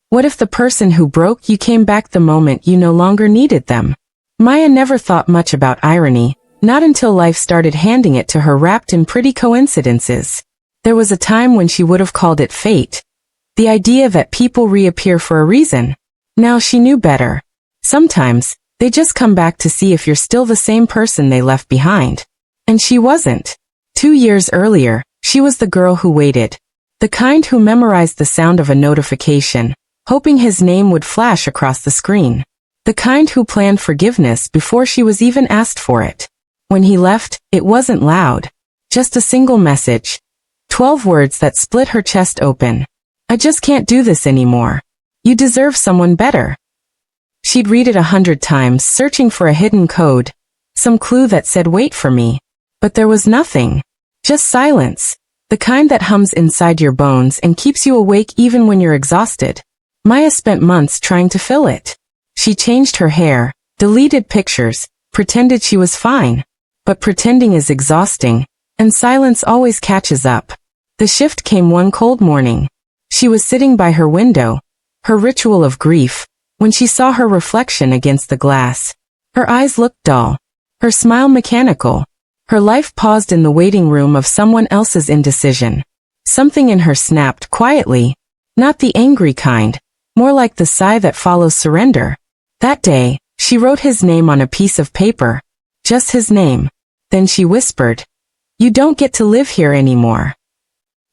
What if the person who broke you came back the moment you no longer needed them? Maya never thought much about irony, not until life started handing it to her wrapped in pretty coincidences. There was a time when she would have called it fate. The idea that people reappear for a reason. Now she knew better. Sometimes, they just come back to see if you're still the same person they left behind. And she wasn't. 2 years earlier, she was the girl who waited. The kind who memorized the sound of a notification, hoping his name would flash across the screen. The kind who planned forgiveness before she was even asked for it. When he left, it wasn't loud. Just a single message. 12 words that split her chest open. I just can't do this anymore. You deserve someone better. She'd read it 100 times, searching for a hidden code. Some clue that said wait for me. But there was nothing. Just silence. The kind that hums inside your bones and keeps you awake even when you're exhausted. Maya spent months trying to fill it. She changed her hair, deleted pictures, pretended she was fine. But pretending is exhausting, and silence always catches up. The shift came one cold morning. She was sitting by her window, her ritual of grief, when she saw her reflection against the glass. Her eyes looked dull, her smile mechanical. Her life paused in the waiting room of someone else's indecision. Something in her snapped quietly, not the angry kind, more like the sigh that follows surrender. That day, she wrote his name on a piece of paper. Just his name. Then she whispered, "You don't get to live here anymore."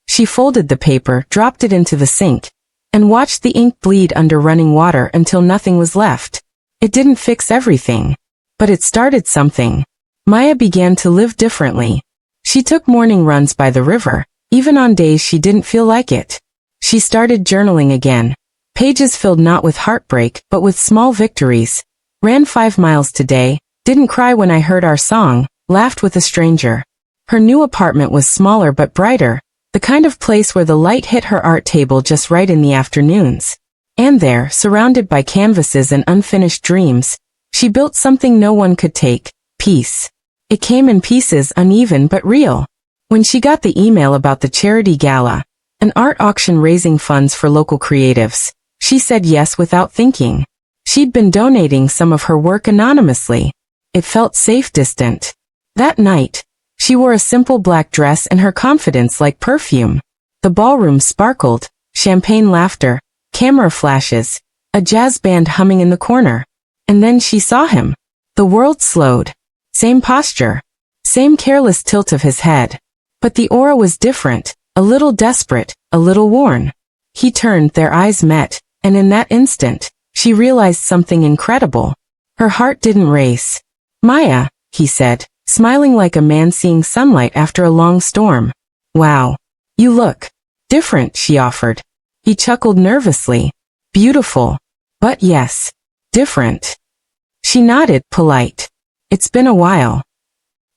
She folded the paper, dropped it into the sink, and watched the ink bleed under running water until nothing was left. It didn't fix everything, but it started something. Maya began to live differently. She took morning runs by the river, even on days she didn't feel like it. She started journaling again. Pages filled not with heartbreak, but with small victories. Ran 5 miles today, didn't cry when I heard our song, laughed with a stranger. Her new apartment was smaller but brighter, the kind of place where the light hit her art table just right in the afternoons. And there, surrounded by canvases and unfinished dreams, she built something no one could take, peace. It came in pieces, uneven but real. When she got the email about the charity gala, an art auction raising funds for local creatives, she said yes without thinking. She'd been donating some of her work anonymously. It felt safe, distant. That night, she wore a simple black dress and her confidence like perfume. The ballroom sparkled, champagne laughter, camera flashes, a jazz band humming in the corner. And then she saw him. The world slowed. Same posture. Same careless tilt of his head. But the aura was different, a little desperate, a little worn. He turned, their eyes met, and in that instant, she realized something incredible. Her heart didn't race. "Maya," he said, smiling like a man seeing sunlight after a long storm. "Wow. You look different," she offered. He chuckled nervously. "Beautiful. But yes, different." She nodded, polite. "It's been a while."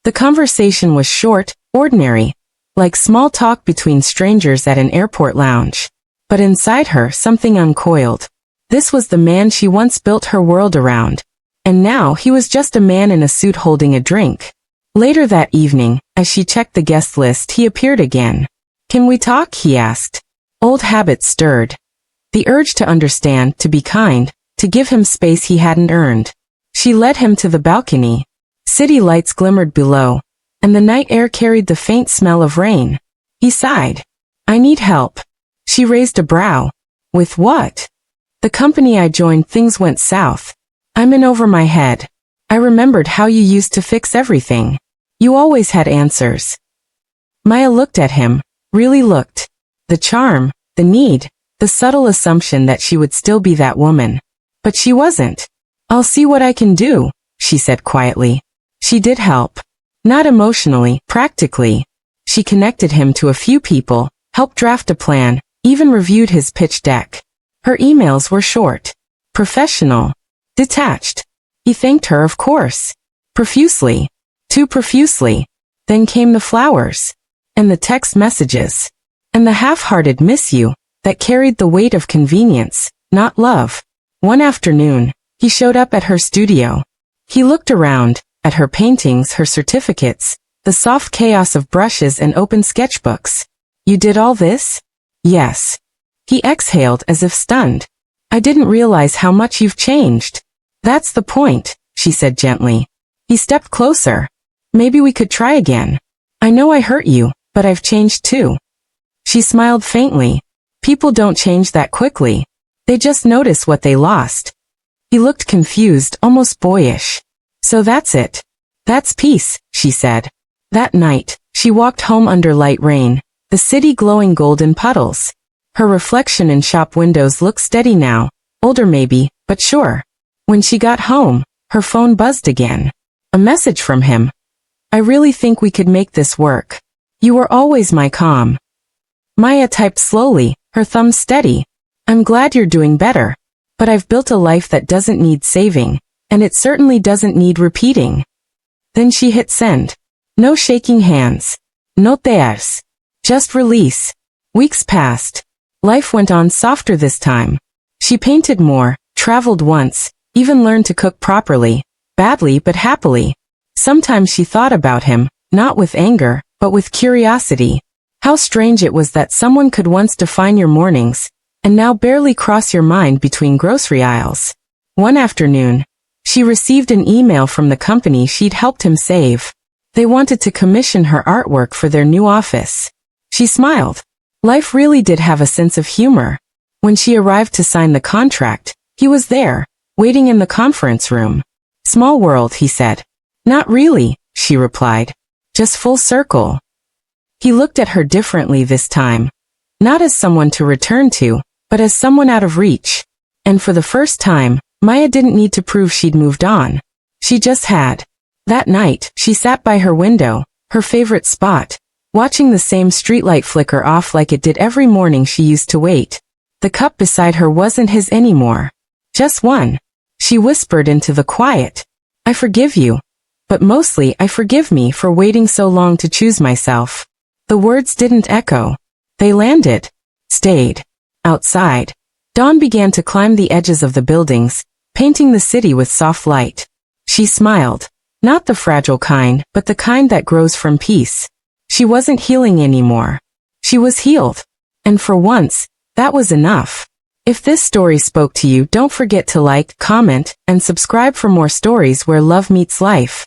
The conversation was short, ordinary, like small talk between strangers at an airport lounge. But inside her, something uncoiled. This was the man she once built her world around. And now he was just a man in a suit holding a drink. Later that evening, as she checked the guest list, he appeared again. "Can we talk?" he asked. Old habits stirred. The urge to understand, to be kind, to give him space he hadn't earned. She led him to the balcony. City lights glimmered below, and the night air carried the faint smell of rain. He sighed. "I need help." She raised a brow. "With what?" "The company I joined, things went south. I'm in over my head. I remembered how you used to fix everything. You always had answers." Maya looked at him, really looked. The charm, the need, the subtle assumption that she would still be that woman. But she wasn't. "I'll see what I can do," she said quietly. She did help. Not emotionally, practically. She connected him to a few people, helped draft a plan, even reviewed his pitch deck. Her emails were short, professional, detached. He thanked her, of course. Profusely. Too profusely. Then came the flowers. And the text messages. And the half-hearted "miss you" that carried the weight of convenience, not love. One afternoon, he showed up at her studio. He looked around, at her paintings, her certificates, the soft chaos of brushes and open sketchbooks. "You did all this?" "Yes." He exhaled as if stunned. I didn't realize how much you've changed. That's the point, she said gently. He stepped closer. Maybe we could try again. I know I hurt you, but I've changed too. She smiled faintly. People don't change that quickly. They just notice what they lost. He looked confused, almost boyish. So that's it. That's peace, she said. That night, she walked home under light rain, the city glowing golden puddles. Her reflection in shop windows looked steady now, older maybe, but sure. When she got home, her phone buzzed again. A message from him. I really think we could make this work. You were always my calm. Maya typed slowly, her thumb steady. I'm glad you're doing better. But I've built a life that doesn't need saving, and it certainly doesn't need repeating. Then she hit send. No shaking hands. No tears. Just release. Weeks passed. Life went on softer this time. She painted more, traveled once, even learned to cook properly, badly but happily. Sometimes she thought about him, not with anger, but with curiosity. How strange it was that someone could once define your mornings, and now barely cross your mind between grocery aisles. One afternoon, she received an email from the company she'd helped him save. They wanted to commission her artwork for their new office. She smiled. Life really did have a sense of humor. When she arrived to sign the contract, he was there, waiting in the conference room. Small world, he said. Not really, she replied. Just full circle. He looked at her differently this time. Not as someone to return to, but as someone out of reach. And for the first time, Maya didn't need to prove she'd moved on. She just had. That night, she sat by her window, her favorite spot, watching the same streetlight flicker off like it did every morning she used to wait. The cup beside her wasn't his anymore. Just one. She whispered into the quiet. I forgive you. But mostly I forgive me for waiting so long to choose myself. The words didn't echo. They landed. Stayed. Outside. Dawn began to climb the edges of the buildings, painting the city with soft light. She smiled. Not the fragile kind, but the kind that grows from peace. She wasn't healing anymore. She was healed. And for once, that was enough. If this story spoke to you, don't forget to like, comment, and subscribe for more stories where love meets life.